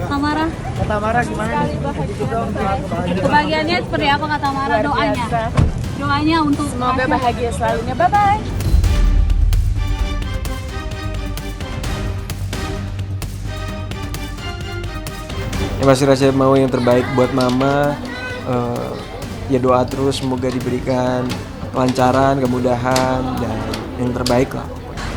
Tamara? Kak Tamara gimana nih? Kebahagiaannya seperti apa Kak Tamara? Doanya? Doanya untuk Semoga bahagia selalunya. Bye-bye. Ya pasti Rasya mau yang terbaik buat mama. Ya doa terus semoga diberikan kelancaran, kemudahan, dan yang terbaik lah.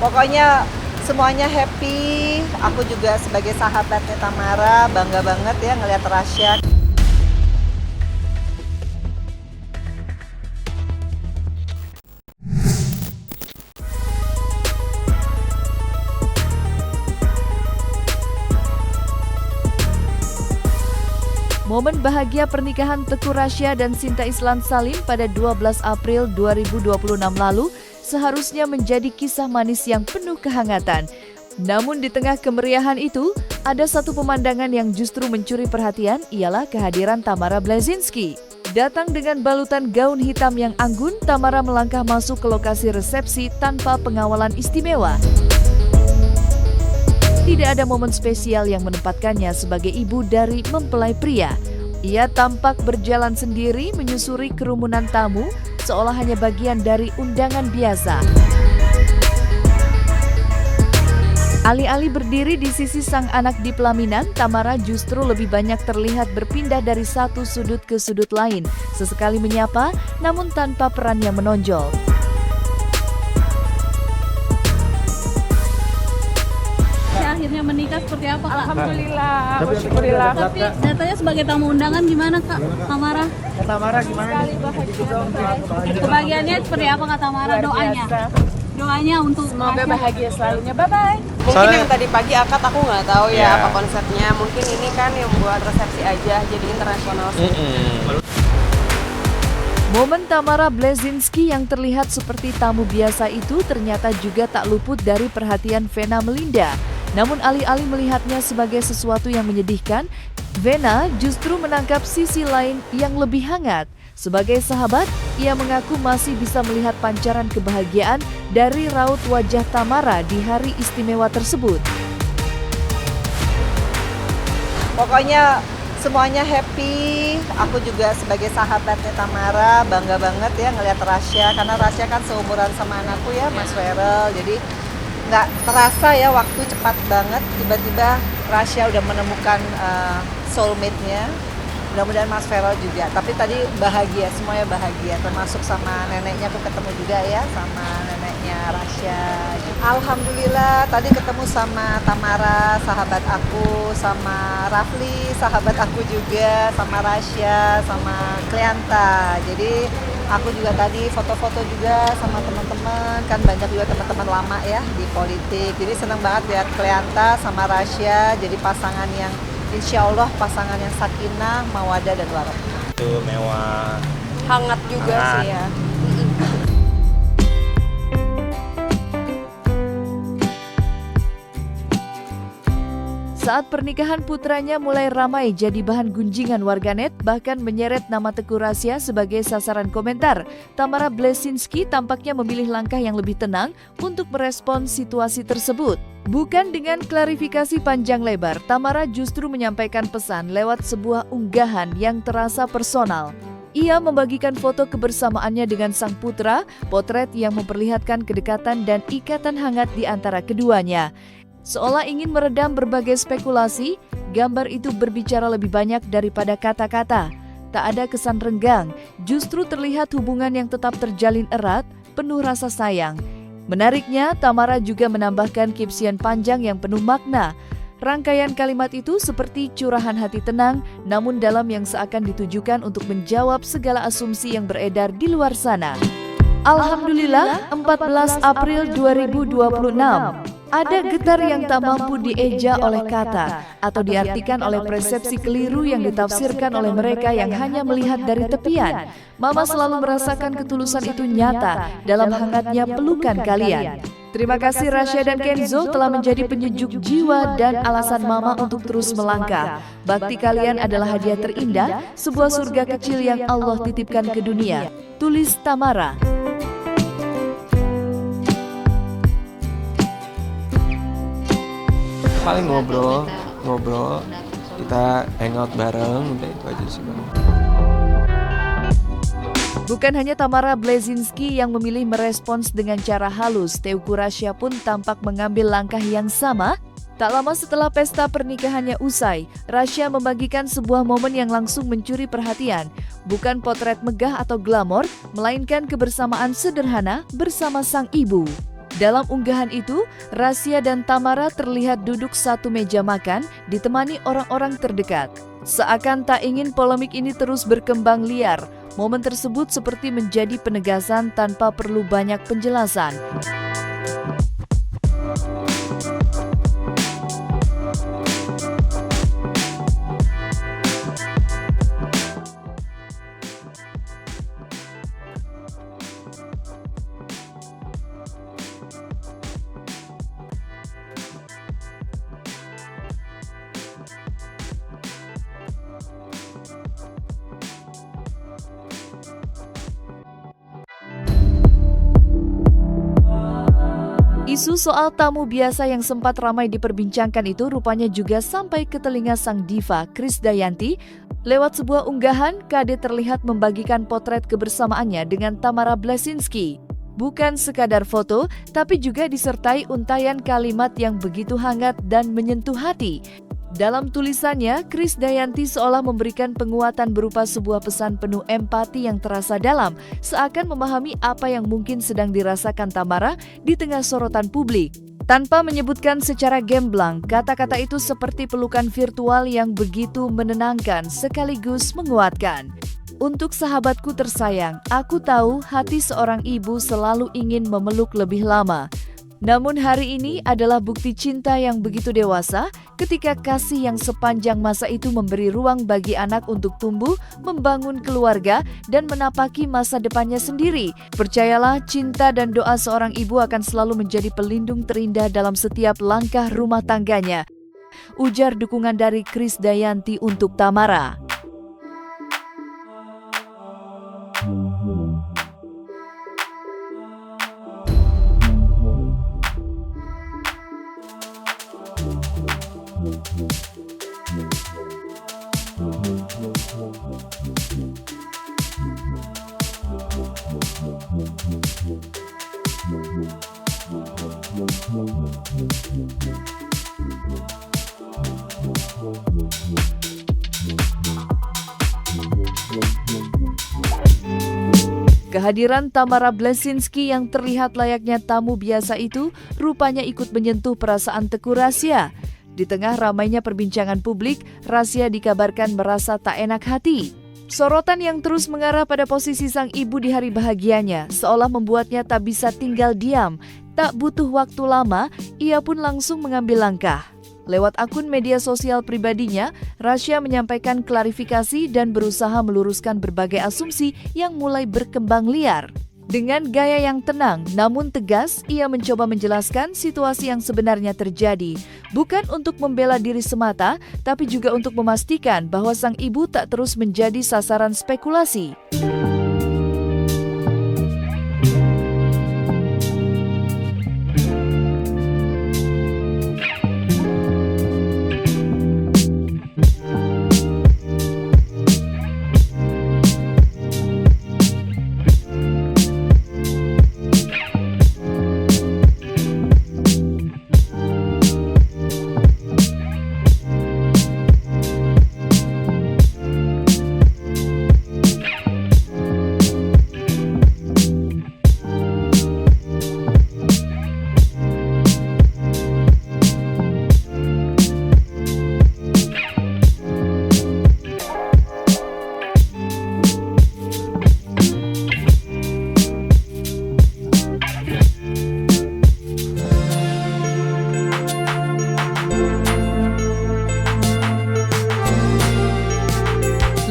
Pokoknya semuanya happy. Aku juga sebagai sahabatnya Tamara bangga banget ya ngelihat Rasya. Momen bahagia pernikahan Teuku Rasya dan Sinta Islan Salim pada 12 April 2026 lalu seharusnya menjadi kisah manis yang penuh kehangatan. Namun di tengah kemeriahan itu, ada satu pemandangan yang justru mencuri perhatian, ialah kehadiran Tamara Blazinski. Datang dengan balutan gaun hitam yang anggun, Tamara melangkah masuk ke lokasi resepsi tanpa pengawalan istimewa. Tidak ada momen spesial yang menempatkannya sebagai ibu dari mempelai pria. Ia tampak berjalan sendiri menyusuri kerumunan tamu, seolah hanya bagian dari undangan biasa. Alih-alih berdiri di sisi sang anak di pelaminan, Tamara justru lebih banyak terlihat berpindah dari satu sudut ke sudut lain, sesekali menyapa, namun tanpa peran yang menonjol. akhirnya menikah seperti apa Kak? Alhamdulillah, syukurillah. Tapi datanya sebagai tamu undangan gimana Kak Tamara? Kak Tamara gimana nih? Kebahagiaannya seperti apa Kak Tamara? Doanya? Doanya untuk Semoga bahagia selalunya. Bye-bye. Mungkin yang tadi pagi akad aku nggak tahu ya Yeah. apa konsepnya. Mungkin ini kan yang buat resepsi aja, jadi internasional sih. Momen Tamara Blazinski yang terlihat seperti tamu biasa itu ternyata juga tak luput dari perhatian Vena Melinda. Namun alih-alih melihatnya sebagai sesuatu yang menyedihkan, Vena justru menangkap sisi lain yang lebih hangat. Sebagai sahabat, ia mengaku masih bisa melihat pancaran kebahagiaan dari raut wajah Tamara di hari istimewa tersebut. Pokoknya semuanya happy. Aku juga sebagai sahabatnya Tamara bangga banget ya ngelihat Rasya, karena Rasya kan seumuran sama anakku ya, Mas Ferel. Jadi nggak terasa ya waktu cepat banget. Tiba-tiba Rasya udah menemukan soulmate-nya. Mudah-mudahan Mas Ferel juga. Tapi tadi bahagia, semuanya bahagia. Termasuk sama neneknya aku ketemu juga ya, sama neneknya Rasya. Alhamdulillah tadi ketemu sama Tamara, sahabat aku, sama Rafli, sahabat aku juga, sama Rasya, sama Kleanta. Jadi aku juga tadi foto-foto juga sama teman-teman, kan banyak juga teman-teman lama ya di politik. Jadi senang banget lihat Kleanta sama Rasya jadi pasangan yang insya Allah pasangan yang sakinah, mawadah dan warohmah. Itu mewah. Hangat juga sih ya. Saat pernikahan putranya mulai ramai jadi bahan gunjingan warganet, bahkan menyeret nama Teuku Rasya sebagai sasaran komentar, Tamara Blazinski tampaknya memilih langkah yang lebih tenang untuk merespons situasi tersebut. Bukan dengan klarifikasi panjang lebar, Tamara justru menyampaikan pesan lewat sebuah unggahan yang terasa personal. Ia membagikan foto kebersamaannya dengan sang putra, potret yang memperlihatkan kedekatan dan ikatan hangat di antara keduanya. Seolah ingin meredam berbagai spekulasi, gambar itu berbicara lebih banyak daripada kata-kata. Tak ada kesan renggang, justru terlihat hubungan yang tetap terjalin erat, penuh rasa sayang. Menariknya, Tamara juga menambahkan caption panjang yang penuh makna. Rangkaian kalimat itu seperti curahan hati tenang, namun dalam yang seakan ditujukan untuk menjawab segala asumsi yang beredar di luar sana. Alhamdulillah, 14 April 2026. Ada getar yang tak mampu dieja oleh kata atau diartikan oleh persepsi keliru yang ditafsirkan oleh mereka yang hanya melihat dari tepian. Mama selalu merasakan ketulusan itu nyata dalam hangatnya pelukan kalian. Terima kasih Rasya dan Kenzo telah menjadi penyejuk jiwa dan alasan Mama untuk terus melangkah. Bakti kalian adalah hadiah terindah, sebuah surga kecil yang Allah titipkan ke dunia. Tulis Tamara. Paling ngobrol kita hangout bareng, udah itu aja sih Bang. Bukan hanya Tamara Blazinski yang memilih merespons dengan cara halus, Teuku Rasya pun tampak mengambil langkah yang sama. Tak lama setelah pesta pernikahannya usai, Rasya membagikan sebuah momen yang langsung mencuri perhatian. Bukan potret megah atau glamor, melainkan kebersamaan sederhana bersama sang ibu. Dalam unggahan itu, Rasya dan Tamara terlihat duduk satu meja makan, ditemani orang-orang terdekat. Seakan tak ingin polemik ini terus berkembang liar, momen tersebut seperti menjadi penegasan tanpa perlu banyak penjelasan. Isu soal tamu biasa yang sempat ramai diperbincangkan itu rupanya juga sampai ke telinga sang diva Krisdayanti. Lewat sebuah unggahan, KD terlihat membagikan potret kebersamaannya dengan Tamara Blazinski. Bukan sekadar foto, tapi juga disertai untayan kalimat yang begitu hangat dan menyentuh hati. Dalam tulisannya, Krisdayanti seolah memberikan penguatan berupa sebuah pesan penuh empati yang terasa dalam, seakan memahami apa yang mungkin sedang dirasakan Tamara di tengah sorotan publik. Tanpa menyebutkan secara gamblang, kata-kata itu seperti pelukan virtual yang begitu menenangkan sekaligus menguatkan. Untuk sahabatku tersayang, aku tahu hati seorang ibu selalu ingin memeluk lebih lama. Namun hari ini adalah bukti cinta yang begitu dewasa ketika kasih yang sepanjang masa itu memberi ruang bagi anak untuk tumbuh, membangun keluarga, dan menapaki masa depannya sendiri. Percayalah, cinta dan doa seorang ibu akan selalu menjadi pelindung terindah dalam setiap langkah rumah tangganya. Ujar dukungan dari Krisdayanti untuk Tamara. Kehadiran Tamara Blazinski yang terlihat layaknya tamu biasa itu rupanya ikut menyentuh perasaan Teuku Rasya. Di tengah ramainya perbincangan publik, Rasya dikabarkan merasa tak enak hati. Sorotan yang terus mengarah pada posisi sang ibu di hari bahagianya seolah membuatnya tak bisa tinggal diam. Tak butuh waktu lama, ia pun langsung mengambil langkah. Lewat akun media sosial pribadinya, Rasya menyampaikan klarifikasi dan berusaha meluruskan berbagai asumsi yang mulai berkembang liar. Dengan gaya yang tenang namun tegas, ia mencoba menjelaskan situasi yang sebenarnya terjadi. Bukan untuk membela diri semata, tapi juga untuk memastikan bahwa sang ibu tak terus menjadi sasaran spekulasi.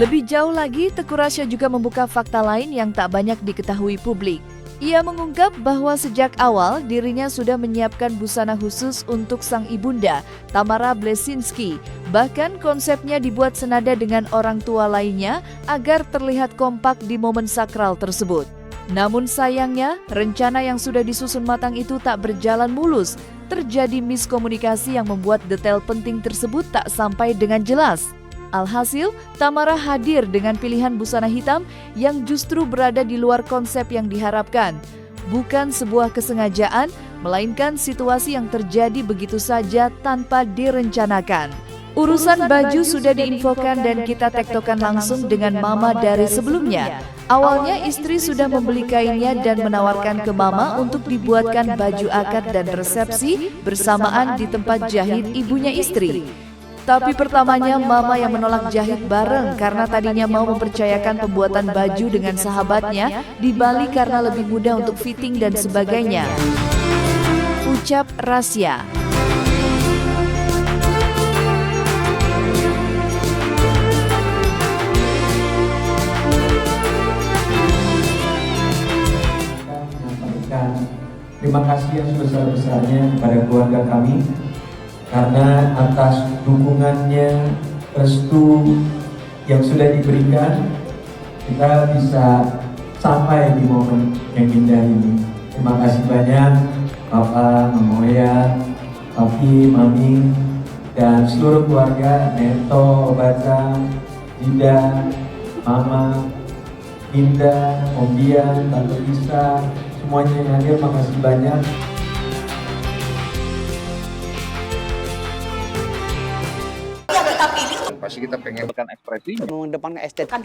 Lebih jauh lagi, Teuku Rasya juga membuka fakta lain yang tak banyak diketahui publik. Ia mengungkap bahwa sejak awal dirinya sudah menyiapkan busana khusus untuk sang ibunda, Tamara Blazinski. Bahkan konsepnya dibuat senada dengan orang tua lainnya agar terlihat kompak di momen sakral tersebut. Namun sayangnya, rencana yang sudah disusun matang itu tak berjalan mulus. terjadi miskomunikasi yang membuat detail penting tersebut tak sampai dengan jelas. Alhasil, Tamara hadir dengan pilihan busana hitam yang justru berada di luar konsep yang diharapkan. Bukan sebuah kesengajaan, melainkan situasi yang terjadi begitu saja tanpa direncanakan. Urusan baju sudah diinfokan dan kita tektokan langsung dengan mama dari sebelumnya. Awalnya istri sudah membeli kainnya dan menawarkan ke mama untuk dibuatkan baju akad dan resepsi bersamaan di tempat jahit ibunya istri. Tapi pertamanya mama yang menolak jahit bareng karena tadinya mau mempercayakan pembuatan baju dengan sahabatnya di Bali karena lebih mudah untuk fitting dan sebagainya. Ucap Rasya. Terima kasih yang sebesar-besarnya kepada keluarga kami karena atas dukungannya, restu yang sudah diberikan, kita bisa sampai di momen yang indah ini. Terima kasih banyak Bapak, Mama Oya, Papi, Mami, dan seluruh keluarga, Neto, Baca, Dinda, Mama, Indah, Om Dian, Tante Lisa, semuanya yang hadir, makasih banyak. Pasti kita pengen ekspresi mengedepankan estetika.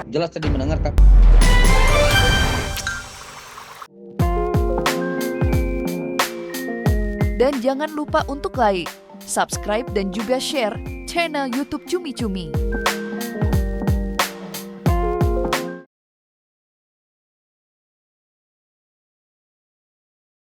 jelas tadi mendengarkan. Dan jangan lupa untuk like, subscribe dan juga share channel YouTube Cumi Cumi.